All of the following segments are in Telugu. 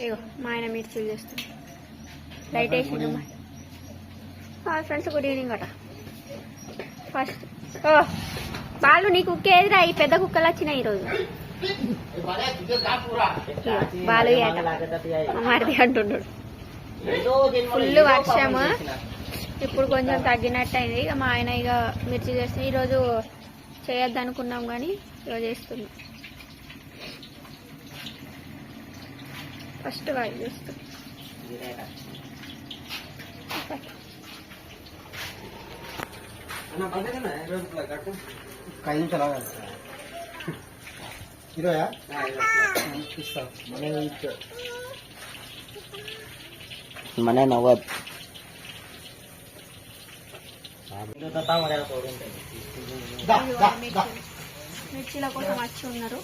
ఇగో మా ఆయన మిర్చీలు చేస్తాం లైట్ వేసిండు ఫ్రెండ్స్ గుడ్ ఈవినింగ్ అట ఫస్ట్ ఓ బాలు నీ కుక్క ఏదిరా ఈ పెద్ద కుక్కలు వచ్చినాయి ఈరోజు బాలు మరిది అంటున్నాడు ఫుల్ వర్షము ఇప్పుడు కొంచెం తగ్గినట్టు అయింది ఇక మా ఆయన ఇక మిర్చి చేస్తే ఈరోజు చేయొద్దు అనుకున్నాం కానీ ఈరోజు చేస్తున్నాం ఫస్ట్ వాయి చేస్తాం mana nawab మిర్చిల కోసం వచ్చి ఉన్నారు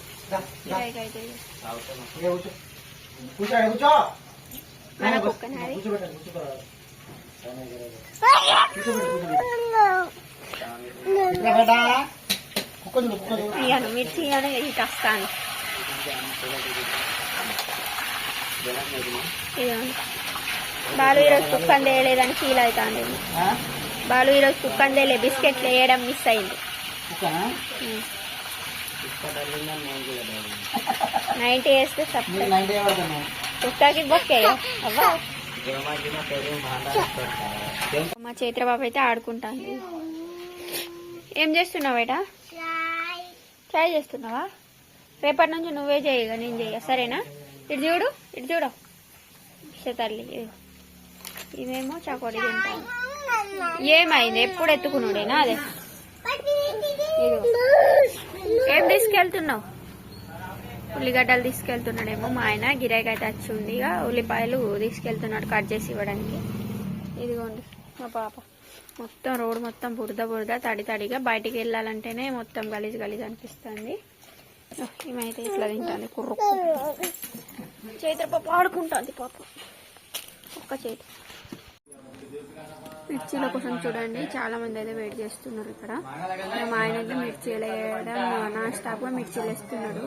ఇయ్యాను మిర్చి ఇయ్యాను ఇటు వస్తాను బాలు ఈరోజు కుక్కని తేయలేదని ఫీల్ అవుతాను బాలు ఈరోజు కుక్కని తేలే బిస్కెట్లు వేయడం మిస్ అయింది 90 వేస్తే కుక్కకి బొక్కే అవ్వా మా చైత్రబాబు అయితే ఆడుకుంటాను ఏం చేస్తున్నావు బేటా ట్రై చేస్తున్నావా రేపటి నుంచి నువ్వే చేయగా నేను చెయ్య సరేనా ఇటు చూడు తల్లి ఇవేమో చకోడి తింటాను ఏమైంది ఎప్పుడు ఎత్తుకున్నాడేనా అదే ఏం తీసుకెళ్తున్నావు ఉల్లిగడ్డలు తీసుకెళ్తున్నాడేమో మా ఆయన గిరాకీ అయితే వచ్చి ఉంది ఇక ఉల్లిపాయలు తీసుకెళ్తున్నాడు కట్ చేసి ఇవ్వడానికి ఇదిగోండి మా పాప మొత్తం రోడ్డు మొత్తం బురద తడిగా బయటికి వెళ్ళాలంటేనే మొత్తం గలీజ్ అనిపిస్తుంది ఏమైతే ఇట్లా తింటుంది కుర్రు చైత్ర పాప ఆడుకుంటుంది పాప ఒక్క చేతి మిర్చీల కోసం చూడండి చాలా మంది అయితే వెయిట్ చేస్తున్నారు ఇక్కడ మా ఆయనకి మిర్చీలు వేయడం నాన్ స్టాప్ గా మిర్చీలు వేస్తున్నాడు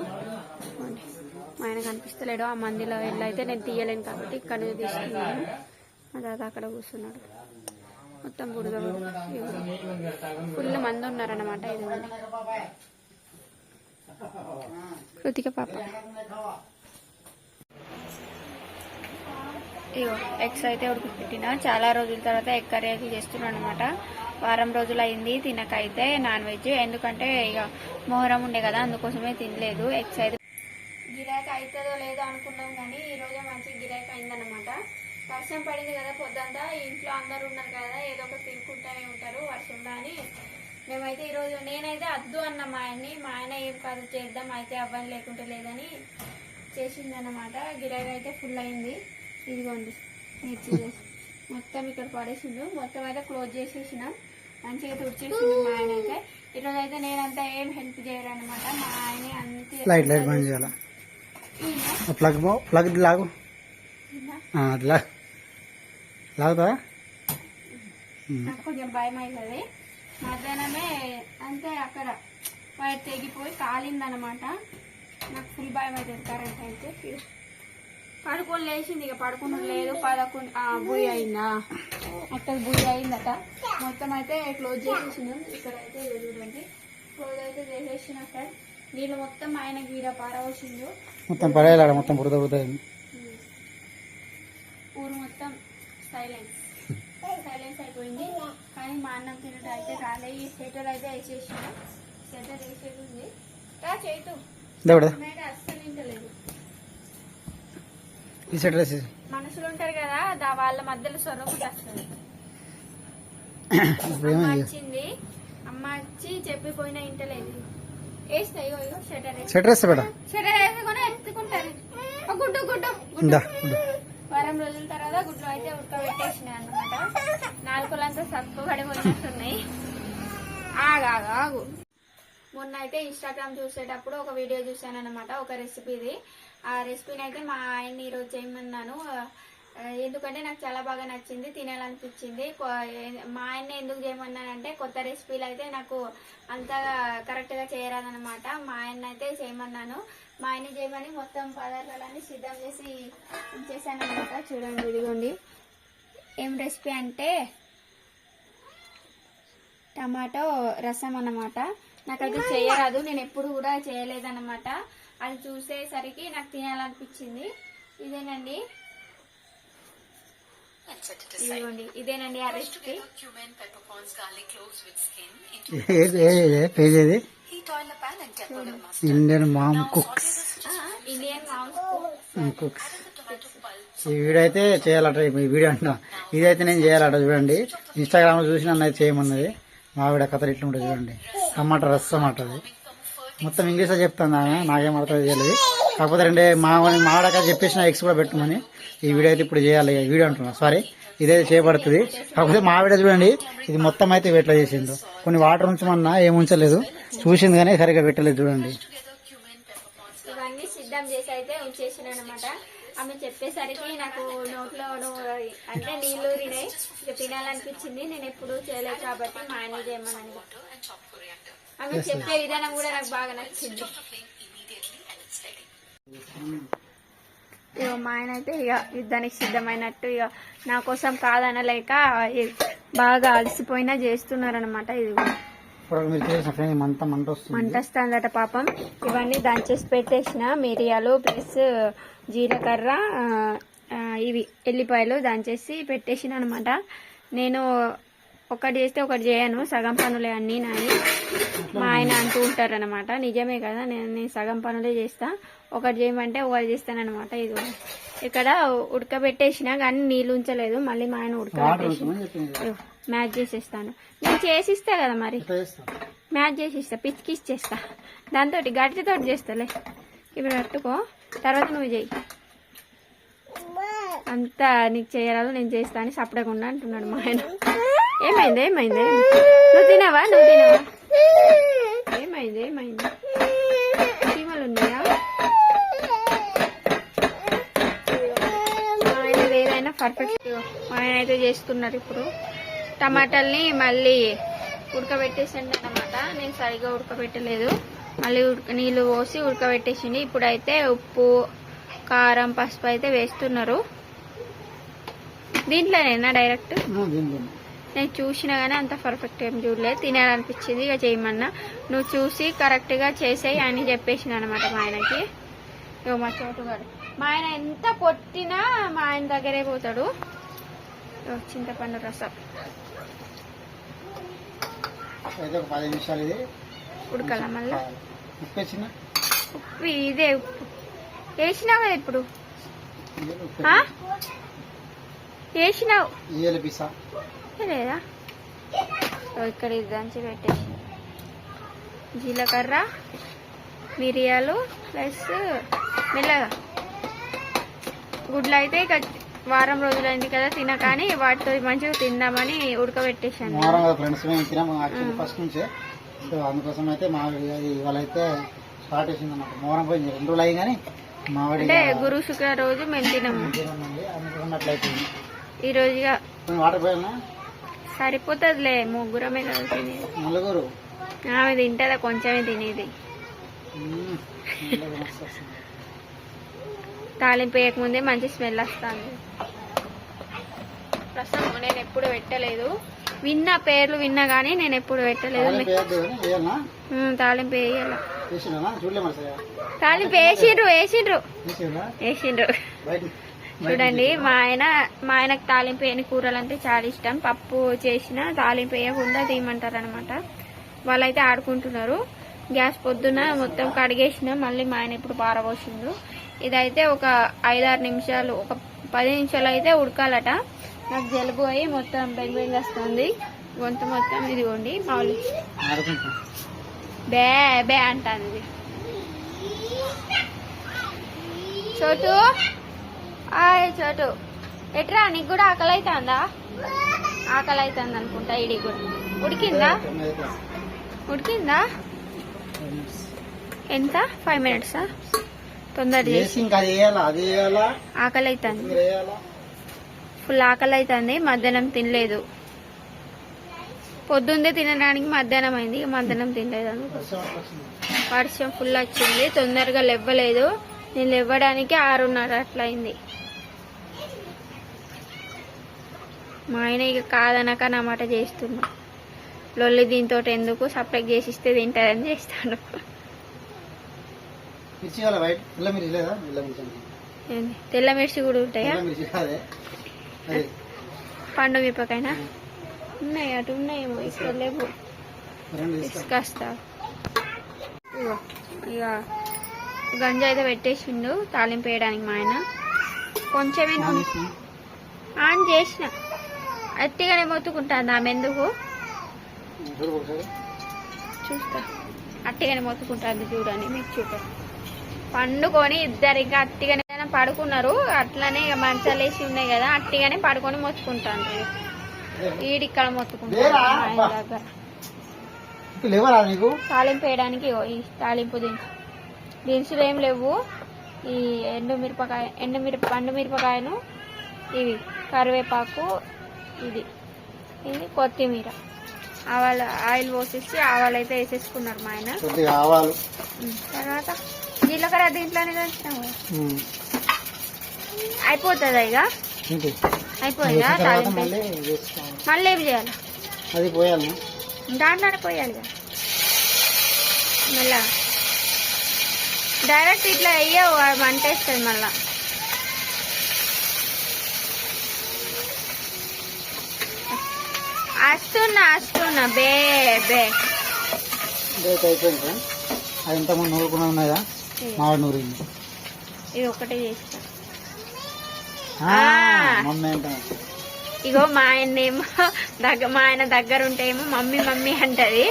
మా ఆయన కనిపిస్తలేడు ఆ మందిలో వెళ్ళైతే నేను తీయలేను కాబట్టి ఇక్కడ తీసుకున్నాను అదే అక్కడ కూర్చున్నాడు మొత్తం బురద ఫుల్ మంది ఉన్నారన్నమాట ఇది కృతిక పాప ఇగో ఎగ్స్ అయితే ఉడికిపెట్టిన చాలా రోజుల తర్వాత ఎగ్ కర్రీ అయితే చేస్తున్నాను అనమాట వారం రోజులు అయింది తినకైతే నాన్ వెజ్ ఎందుకంటే ఇక మొహరం ఉండే కదా అందుకోసమే తినలేదు ఎగ్స్ అయితే గిరాకీ అవుతుందో లేదో అనుకున్నాం కానీ ఈ రోజే మంచి గిరాకీ అయిందనమాట వర్షం పడింది కదా పొద్దంతా ఇంట్లో అందరు ఉన్నారు కదా ఏదో ఒకటి తినుకుంటూనే ఉంటారు వర్షంలో అని మేమైతే ఈరోజు నేనైతే వద్దు అన్న మా ఆయన ఏం కాదు చేద్దాం అయితే అవ్వని లేకుంటే లేదని చేసిందన్నమాట గిరాకీ అయితే ఫుల్ అయింది ఇదిగోండి మిర్చి మొత్తం ఇక్కడ పడేసిండు మొత్తం అయితే క్లోజ్ చేసేసినాం మంచిగా తుడిచేసిండు మా ఆయన అయితే ఈరోజు అయితే నేనంతా ఏం హెల్ప్ చేయరనమాట మా ఆయన అంతే నాకు కొంచెం భయం అవుతుంది మధ్యాహ్నమే అంతే అక్కడ వైర్ తెగిపోయి కాలిందనమాట నాకు ఫుల్ భయం అవుతుంది కరెంట్ అయితే పడుకొని లేచింది ఇక పడుకుని లేదు 11 బుయ్యి అయిందా అక్కడ బుయ్యి అయిందట మొత్తం అయితే క్లోజ్ చేసేసినాం ఇక్కడ అయితే చూడండి క్లోజ్ అయితే చేసేసిన సార్ నీళ్ళు మొత్తం ఆయన గీడ పారవచ్చిండు మొత్తం పడేయాలి మొత్తం బురద ఊరు మొత్తం సైలెన్స్ అయిపోయింది కానీ మా అన్నం తినడం అయితే కాలే ఈ స్వెటర్ అయితే వేసేసిన స్వెటర్ వేసేది ఉంది చేతు అస్సలు తింటలేదు మనుషులు ఉంటారు కదా వాళ్ళ మధ్యలో సొరగుడ్డ వస్తుంది అమ్మ వచ్చి చెప్పిపోయినా ఇంటలేదు వేస్తాయి షటర్ వేసుకొని ఎత్తుకుంటారు గుడ్డు వారం రోజుల తర్వాత గుడ్లు అయితే ఉడకబెట్టేసినాయి అన్నమాట నాలుగులంతా సత్తుపడిపోయినట్టున్నాయి ఆగు మొన్న అయితే ఇన్స్టాగ్రామ్ చూసేటప్పుడు ఒక వీడియో చూసాను అనమాట ఒక రెసిపీది ఆ రెసిపీని అయితే మా ఆయన్ని ఈరోజు చేయమన్నాను ఎందుకంటే నాకు చాలా బాగా నచ్చింది తినాలనిపించింది మా ఆయన్ని ఎందుకు చేయమన్నానంటే కొత్త రెసిపీలు అయితే నాకు అంతగా కరెక్ట్గా చేయరాదనమాట మా ఆయన్ని అయితే చేయమన్నాను మా ఆయన్ని చేయమని మొత్తం పదార్థాలన్నీ సిద్ధం చేసి చేశాను అనమాట. చూడండి ఇదిగోండి. ఏం రెసిపీ అంటే టమాటో రసం అన్నమాట. నాకైతే చేయరాదు, నేను ఎప్పుడు కూడా చేయలేదన్నమాట. అది చూసేసరికి నాకు తినాలనిపించింది. ఇదేనండి, ఇదిగోండి, ఇదేనండి ఆ recipe. Indian ma'am cooks. Indian cooks. ఈ వీడియో అయితే చేయాలట. ఈ వీడియో అంటున్నా, ఇదైతే నేను చేయాలట. చూడండి, ఇన్స్టాగ్రామ్ లో చూసి నన్ను అయితే చేయమన్నది. మావిడ కథలు ఇట్లా ఉంటుంది చూడండి. టమాటా రసం అంటది. మొత్తం ఇంగ్లీష్ లో చెప్తాను ఆమె, నాకేం అర్థం చేయలేదు. కాకపోతే మావిడక చెప్పేసిన ఎగ్స్ కూడా పెట్టమని. ఈ వీడియో అయితే ఇప్పుడు చేయాలి. ఈ వీడియో అంటున్నా, సారీ, ఇదైతే చేయబడుతుంది. కాకపోతే మావిడ చూడండి, ఇది మొత్తం అయితే ఎట్లా చేసిందో. కొన్ని వాటర్ ఉంచమన్నా ఏం ఉంచలేదు, చూసింది కానీ సరిగా పెట్టలేదు. చూడండి, ఇవన్నీ సిద్ధం చేసి అయితే ఉంచేసిన అనమాట. ఆమె చెప్పేసరికి నాకు నోట్లో అంటే నీళ్లు తినాయి, ఇక తినాలనిపించింది. నేను ఎప్పుడు చేయలేదు కాబట్టి మా ఆయన చేయమని. ఆమె చెప్పే విధానం కూడా నాకు బాగా నచ్చింది. ఇక మా ఆయన అయితే ఇక యుద్ధానికి సిద్ధమైనట్టు ఇక నా కోసం కాదనలేక బాగా అలసిపోయినా చేస్తున్నారనమాట. ఇది మంట వస్తుందట పాపం. ఇవన్నీ దంచేసి పెట్టేసిన మిరియాలు ప్లస్ జీలకర్ర, ఇవి ఎల్లిపాయలు దంచేసి పెట్టేసిన అనమాట. నేను ఒకటి చేస్తే ఒకటి చేయను, సగం పనులే అన్నీ నాయి. మా ఆయన అంటూ ఉంటారనమాట. నిజమే కదా, నేను సగం పనులే చేస్తా, ఒకటి చేయమంటే ఒకటి చేస్తానమాట. ఇది ఇక్కడ ఉడకబెట్టేసిన కానీ నీళ్ళు ఉంచలేదు. మళ్ళీ మా ఆయన ఉడకబెట్టేసి మ్యాచ్ చేసేస్తాను. నేను చేసిస్తా కదా, మరి మ్యాచ్ చేసిస్తా, పిచ్చికిచ్చేస్తా. దాంతో గట్టితో చేస్తాలే. ఇప్పుడు కట్టుకో, తర్వాత నువ్వు చెయ్యి. అంతా నీకు చేయరాదు, నేను చేస్తా అని సపడకుండా అంటున్నాడు మా ఆయన. ఏమైంది నువ్వు తినవా ఏమైంది చీమలు ఉన్నాయా? మా ఆయన ఏదైనా పర్ఫెక్ట్ మా ఆయన అయితే చేస్తున్నారు. ఇప్పుడు టమాటాల్ని మళ్ళీ ఉడకబెట్టేసండి అన్నమాట. నేను సరిగా ఉడకబెట్టలేదు, మళ్ళీ నీళ్ళు పోసి ఉడకబెట్టేసింది. ఇప్పుడైతే ఉప్పు, కారం, పసుపు అయితే వేస్తున్నారు. దీంట్లోనేనా డైరెక్ట్? నేను చూసినా కానీ అంత పర్ఫెక్ట్ ఏం చూడలేదు, తినాలనిపించింది ఇక చేయమన్నా. నువ్వు చూసి కరెక్ట్గా చేసేయి అని చెప్పేసిన అనమాట మా ఆయనకి. ఇక మా చోటుగాడు, మా ఆయన ఎంత కొట్టినా మా ఆయన దగ్గరే పోతాడు. చింతపండు రసం ఉడకాల, మళ్ళీ ఉప్పు ఇదే ఉప్పు వేసినావు కదా ఇప్పుడు, వేసినావు లేదా? ఇక్కడ ఇది దంచి పెట్టేసి జీలకర్ర, మిరియాలు ప్లస్ మెల్లగా గుడ్లు అయితే ఇక వారం రోజులైంది కదా తినకాని వాటితో మంచిగా తిందామని ఉడకబెట్టేసాను. ఫస్ట్ నుంచే అందుకోసం అయితే ఇవాళ అయితే స్టార్ట్ చేసింది అన్నమాట. మోరం పోయింది 2 రోజులు అయ్యి కానీ అంటే గురు శుక్ర రోజు మేము తినము. ఈ రోజుగా వాటర్ పోయినా సరిపోతుందిలే, ముగ్గురమే కదా తినేది. నలుగురు ఆమె తింటదా కొంచెమే తినేది. తాలింపు వేయకముందే మంచి స్మెల్ వస్తుంది. ప్రస్తుతం నేను ఎప్పుడు పెట్టలేదు, పేర్లు విన్నా కానీ నేను ఎప్పుడు పెట్టలేదు. తాలింపు వేయాల, తాలింపు వేసిండ్రు. చూడండి, మా ఆయనకు తాలింపు వేయని కూరలు అంటే చాలా ఇష్టం. పప్పు చేసిన తాలింపు వేయకుండా తీయమంటారు అనమాట. వాళ్ళైతే ఆడుకుంటున్నారు. గ్యాస్ పొద్దున మొత్తం కడిగేసిన, మళ్ళీ మా ఆయన ఇప్పుడు పారబోసిండు. ఇదైతే ఒక 5-6 నిమిషాలు, ఒక 10 నిమిషాలు అయితే ఉడకాలట. నాకు జలుబు అయ్యి మొత్తం బెంగ వస్తుంది, గొంతు మొత్తం. ఇదిగోండి మా వాళ్ళు బే బే అంటుంది. చోటు చోటు ఎట్రా, నీకు కూడా ఆకలి అవుతుందా? ఆకలి అవుతుంది అనుకుంటా. ఇడి కూడా ఉడికిందా? ఎంత 5 మినిట్సా? తొందర చేసి ఆకలి అవుతుంది, ఫుల్ ఆకలి అవుతుంది. మధ్యాహ్నం తినలేదు, పొద్దుందే తినడానికి మధ్యాహ్నం అయింది, మధ్యాహ్నం తినలేదు. వర్షం ఫుల్ వచ్చింది, తొందరగా లేవ్వలేదు. నేను లేవ్వడానికి 6:30 అట్లా అయింది. మా ఆయన ఇక కాదనక నా మాట చేస్తున్నా. లొల్లి దీంతో ఎందుకు సపరేట్ చేసి ఇస్తే తింటారని చేస్తాను. మిర్చి కావాలా? వైట్ తెల్ల మిర్చి లేదా? తెల్ల మిర్చి అంటే. ఏంది తెల్ల మిర్చి కూడా ఉంటాయా? తెల్ల మిర్చి కాదే అది. పండు మిరపకాయనా? ఉన్నాయి, అటు ఉన్నాయేమో. ఇక్కడ లేవు, రెండు తీసుకో. తీసుకొస్తా. ఇక గంజ అయితే పెట్టేసిండు తాలింపు వేయడానికి మా ఆయన. కొంచెమే నూనె ఆన్ చేసిన, అట్టిగానే మొత్తుకుంటాను. ఆమె ఎందుకు చూడు ఒకసారి. చూస్తా, అట్టిగానే మొత్తుకుంటాను చూడండి. మీకు చూడండి, పండుకొని ఇద్దరు ఇంకా అట్టిగానే పడుకున్నారు. అట్లనే ఇక మంచాలు వేసి ఉన్నాయి కదా, అట్టిగానే పడుకొని మొత్తుకుంటాను. ఈడిక్కడ మొత్తుకుంటాను మా ఆయన దగ్గర. ఇంకా లేవరా నీకు? తాలింపు వేయడానికి ఇగో ఈ తాలింపు దినుసులు ఏం లేవు. ఈ పండు మిరపకాయను, ఇవి కరివేపాకు, ఇది కొత్తిమీర, ఆవాలు, ఆయిల్ పోసేసి ఆవాలు అయితే వేసేసుకున్నారు మా ఆయన. కొద్దిగా ఆవాలు, తర్వాత జీలకర్ర దీంట్లోనే కలిసినాము. అయిపోతుందా ఇక? అయిపోయిందా తాలింపు? మళ్ళీ ఏం చేయాలి? అది పోయాలి, దాంట్లోనే పోయాలి కదా మళ్ళా. డైరెక్ట్ ఇట్లా అయ్యావు మంటేస్తుంది మళ్ళా. వస్తున్నా బే బే అయిపోయింది. అది ఇంతకుముందు నూరుకున్నా ఉన్నాయా? మావాడు నూరింది. ఇది ఒకటే చేస్తా. మమ్మీ అంటే ఇగో మా ఆయనేమో మా ఆయన దగ్గర ఉంటేమో మమ్మీ మమ్మీ అంటది.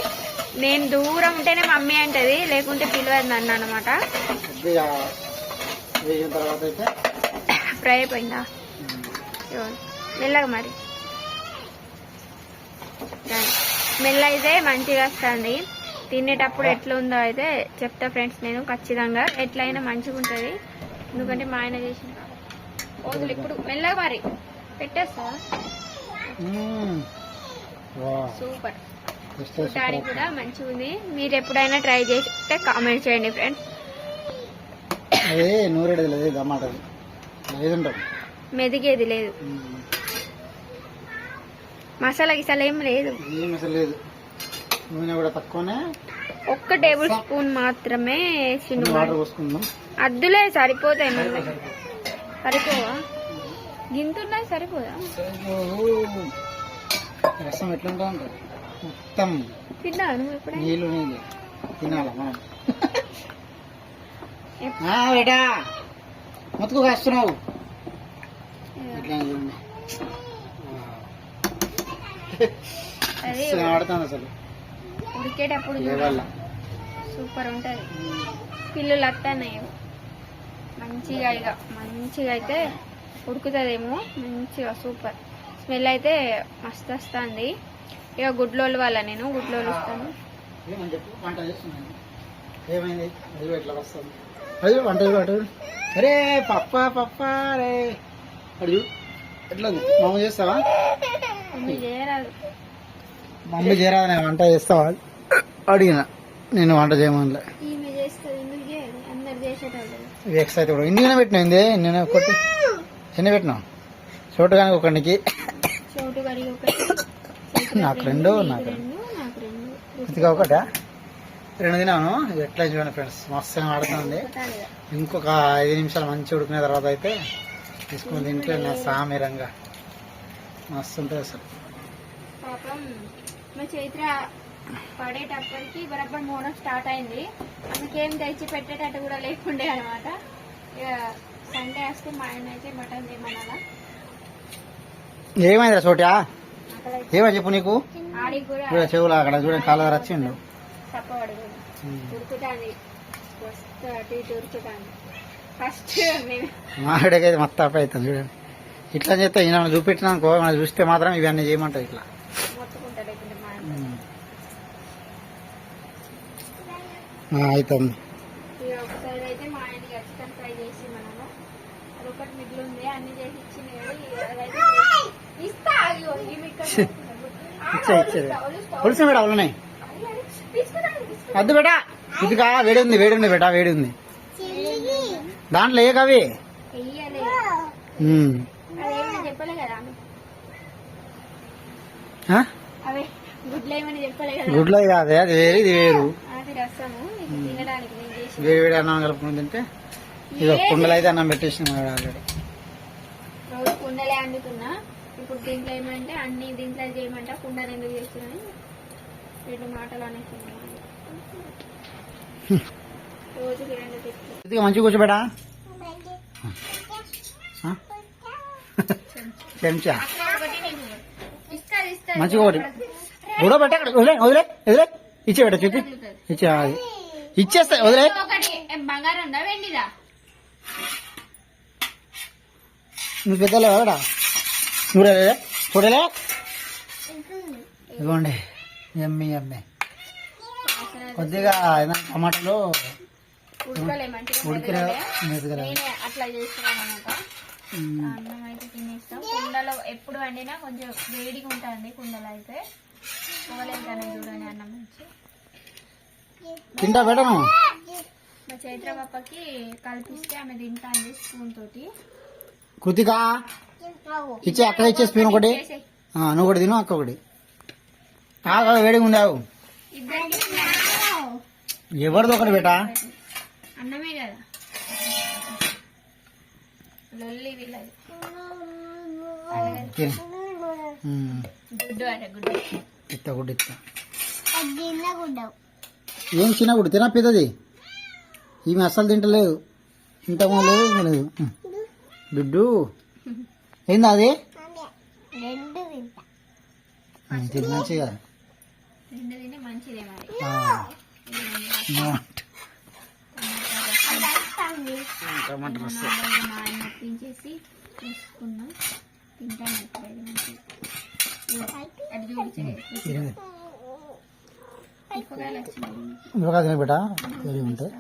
నేను దూరం ఉంటేనే మమ్మీ అంటది, లేకుంటే పిలవదు నన్ను అనమాట. వేసిన తర్వాత అయితే ఫ్రై అయిపోయిందా? మెల్లగా మరి స్మెల్ అయితే మంచిగా వస్తుంది. తినేటప్పుడు ఎట్లా ఉందో అయితే చెప్తా ఫ్రెండ్స్ నేను ఖచ్చితంగా. ఎట్లయినా మంచిగా ఉంటుంది, ఎందుకంటే మా ఆయన చేసిన ఓదులు. ఇప్పుడు మెల్లగా మరి పెట్టేస్తా. సూపర్, చూడడానికి కూడా మంచిగా ఉంది. మీరు ఎప్పుడైనా ట్రై చేస్తే కామెంట్ చేయండి ఫ్రెండ్స్. అదే నూరేది లేదు, టమాటాది లేదుంటాం, మెదిగేది లేదు, మసాలా గిసాలా ఏం లేదు, ఏం అసలు లేదు. నూనె కూడా తక్కువనే, ఒక్క టేబుల్ స్పూన్ మాత్రమే వేసిండు. వాటర్ పోసుకుందాం. అద్దులే సరిపోతాయి. మళ్ళీ సరిపోవా? గింతున్నాయి సరిపోదా? రసం ఎట్లుంటా ఉంటుంది మొత్తం తిన్నా నువ్వు ఎప్పుడైనా? నీళ్ళు నీళ్ళు తినాలా మనం? బేటా మొత్తుకు కాస్తున్నావు ఎట్లా ఆడుతుంది అసలు. ఉడికేటప్పుడు సూపర్ ఉంటది. పిల్లులు వస్తున్నాయి మంచిగా. ఇక మంచిగా అయితే ఉడుకుతుందేమో మంచిగా. సూపర్ స్మెల్ అయితే మస్తు వస్తుంది. ఇక గుడ్లోళ్ళు వల్ల నేను గుడ్లోళ్ళు వస్తాను. వంట చేస్తున్నాను. ఏమైంది? అది ఎట్లా వస్తుంది? అది వంట అటు. అరే పప్పా పప్పా రే అడు ఎట్లా ఉంది? మమ్మీ చేస్తావా? చేయరాదు. మమ్మీ చేయరాదు, నేను వంట చేస్తావా అడిగిన. నేను వంట చేయమని ఈమె చేస్తుంది, ఎందుకు చేయాలి? అందరు చేసేటప్పుడు ఎక్స్ అయితే కూడా ఇండిగానే పెట్టినా. నేను ఒకటి ఎన్ని పెట్టినా? చోటు కానీ ఒకరికి, చోటు కడిగి ఒకటి, నాకు రెండు, నాకు ఇది ఒకటా? రెండు తినాను. ఎట్లా చూడండి ఫ్రెండ్స్, మస్తు ఆడుతుంది. ఇంకొక 5 నిమిషాలు మంచిగా ఉడికిన తర్వాత అయితే తీసుకుని తింటే నా సామిరంగా మస్తు ఉంటుంది అసలు. పాపం మా చైత్ర పడేటప్పటికి బరబ్బర్ మోడం స్టార్ట్ అయింది. అందుకేం తెచ్చి పెట్టేటట్టు కూడా లేకుండే అనమాట. ఇక సండే వస్తే మా ఆయన అయితే మటన్ చేయమనాలా. ఏమైందిరా చోటా? ఏమని చెప్పు నీకు? ఆడికి కూడా చూడ చెవులు అక్కడ చూడండి, కాళ్ళ వచ్చిండు. తప్పవాడు ఉడుకుతాంది, అటు ఇటు ఉడుకుతాంది. ఫస్ట్ నేను మావిడకైతే మొత్తం అప్పుడు అవుతుంది చూడండి. ఇట్లా చేస్తే ఈయన చూపెట్టినాకో మనం చూస్తే మాత్రం ఇవన్నీ చేయమంటారు. ఇట్లా మొత్తుకుంటా లేకుంటే మా అవుతుంది. ఇక ఒకసారి అయితే మా ఆయనకి ఖచ్చితంగా ట్రై చేసి మనము అదొకటి మిగిలి ఉంది, అన్ని చేసి ఇచ్చింది. అదైతే ఇస్తా. ఇచ్చేది పులుసు బేటా ఉన్నాయి. అద్దు బేటా, ఇది కా వేడి ఉంది, వేడి ఉంది బేటా, వేడి ఉంది. దాంట్లో ఏ కవి చెప్పలే కదా ఆ? అవే గుడ్లు ఏమని చెప్పలే కదా, గుడ్లో కాదే, అది వేరు ఇది వేరు. అది రసము ఇది తినడానికి నేను చేసి వేడి వేడి అన్నం కలుపుకుని తింటే ఇక కుండలు అయితే అన్నం పెట్టేసిన ఆల్రెడీ. రోజు కుండలే వండుతున్నా. ఇప్పుడు దీంట్లో ఏమంటే అన్ని దీంట్లో చేయమంట, కుండలు ఎందుకు చేస్తున్నాను రెండు మాటలు అనేస్తున్నాను. రోజుకి 2 తిట్లు. ఇది మంచిగా కూర్చోబెట్టా చెంచా ఒకటి నేను ఇస్తా ఇస్తా మంచిగా ఒకటి గొడవ పెట్ట వదిలే వదిలే వదిలే ఇచ్చేబెట్ట చెప్పి ఇచ్చే ఇచ్చేస్తా వదిలే. ఒకటి బంగారం ఉందా వెండిదా? నువ్వు పెద్దలే కదా చూడలే చూడలే. ఇదిగోండి ఎమ్మి ఎమ్మి కొద్దిగా ఏదైనా టమాటాలు ఉడకలే మంచిగా ఉడికిన మెతుకులే. నేనే అట్లా చేస్తున్నాను అనమాట. అన్నం అయితే తినేస్తాం. కుండలో ఎప్పుడు వండినా కొంచెం వేడిగా ఉంటుంది. కుండలో అయితే పోగలేదని చూడండి అన్నం నుంచి. తింటా పెట్టను మా చైత్ర పాపకి కల్పిస్తే ఆమె తింటా అండి స్పూన్ తోటి. కృతిక ఇచ్చే అక్కడ ఇచ్చే స్పూన్ ఒకటి. నువ్వు ఒకటి తిను అక్క ఒకటి. వేడిగా ఉండేవు ఇద్దరికి ఎవరిది ఒకటి బేటా. అన్నమే కదా లొల్లి వీళ్ళది. గుడ్డు అంటే గుడ్డు ఇత్త గుడ్డు ఇత్త ఏం చిన్న గుడ్డు తినా పెద్దది. ఈమె అస్సలు తింటలేదు, తింటామో లేదు ఇంకా లేదు. గుడ్డు ఏందా అది తిని మంచిగా రెండు తింటే మంచిదే మరి. టమాటా రసం నప్పించేసి తీసుకున్నాం తింటాను. ఎప్పుడైతే మంచిది అటు చూపించలేదు కూరగాయలు వచ్చినాయి. ఇవ్వగా తిన బేటా వేడి ఉంటాయి.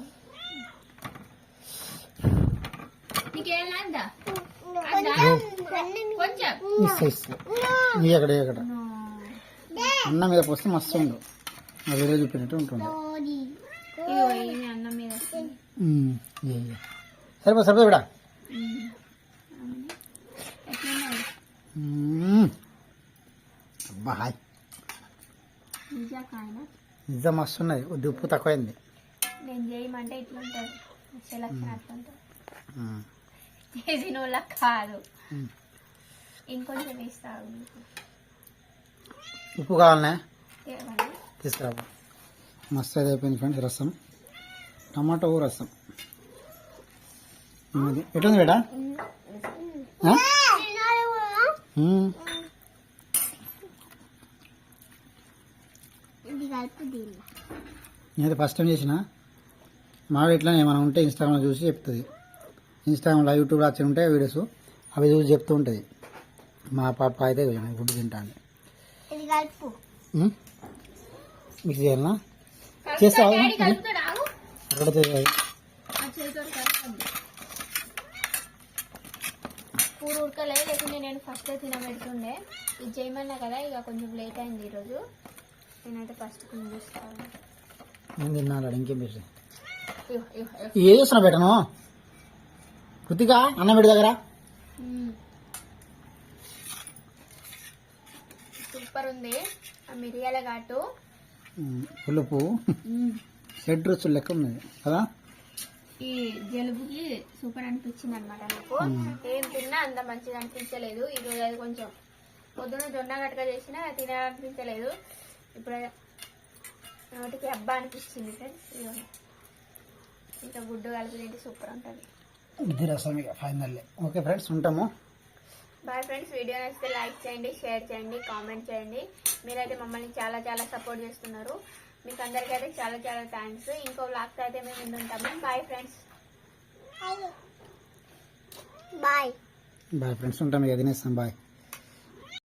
నీకేం లేదా కొంచెం ఇస్తా ఇస్తా నీ ఎక్కడ ఎక్కడ అన్నం మీద పోస్తే మస్తు ఉండు. నా వీడియో చూపినట్టు ఉంటుంది. ఇగో ఈమె అన్నం మీద వస్తుంది. సరిపో సరిపో బేటా. ఎట్లున్నాయి అబ్బా హాయ్ నిజాకాయన నిజం మస్తు ఉన్నది. ఉప్పు తక్కువైంది. నేను చేయమంటే ఇట్లుంటుంది సెలక్షన్ అట్లుంటుంది. చేసిన వాళ్ళ కాదు ఇంకొంచెం వేస్తావు. ఉప్పు కావాలనే ఏమన్నా తీసుకురా. మస్తు అది అయిపోయింది ఫ్రెండ్స్. రసం టమాటో రసం ఎట్లుంది బేటా? నేనైతే ఫస్ట్ టైం చేసిన. మావి ఇట్లా ఏమైనా ఉంటే ఇన్స్టాగ్రామ్లో చూసి చెప్తుంది. ఇన్స్టాగ్రామ్లో యూట్యూబ్లో వచ్చి ఉంటాయి వీడియోస్, అవి చూసి చెప్తూ ఉంటుంది. మా పాప అయితే ఫుడ్ తింటాను. మిక్స్ చేయాలనా? చేస్తావు అక్కడ కూర ఉడకలే, లేకుంటే నేను ఫస్ట్ తినబెడుతుండే. ఇది చేయమన్నా కదా, ఇక కొంచెం లేట్ అయింది ఈరోజు. నేనైతే ఫస్ట్ కొంచెం చూస్తాను. నేను తిన్నాడు ఇంకేం పెట్టి ఏ చేస్తున్నా బెటను కృతిక అన్నం పెట్టి దగ్గర. సూపర్ ఉంది. ఆ మిరియాల ఘాటు పులుపు షెడ్ రుచులు లెక్క ఉన్నది కదా. ఈ జలుబుకి సూపర్ అనిపించింది అనమాట. నాకు ఏం తిన్నా అంత మంచిగా అనిపించలేదు ఈరోజు. అది కొంచెం పొద్దున జొన్న గట్క చేసినా తినాలనిపించలేదు. ఇప్పుడు నోటికి అబ్బా అనిపిస్తుంది ఫ్రెండ్స్. ఇంకా గుడ్డు కలిపి తింటే సూపర్ ఉంటుంది. ఇది రసం ఇక ఫైనల్లీ. ఓకే ఫ్రెండ్స్ ఉంటాము. Bye friends. వీడియో నచ్చితే లైక్ చేయండి, షేర్ చేయండి, కామెంట్ చేయండి. మీరైతే మమ్మల్ని చాలా చాలా సపోర్ట్ చేస్తున్నారు. మీకు అందరికైతే చాలా చాలా థ్యాంక్స్. ఇంకో వ్లాగ్తో అయితే మేము ముందు ఉంటాము. Bye friends. Bye bye friends ఉంటాము ఇక తినేస్తాం. బాయ్.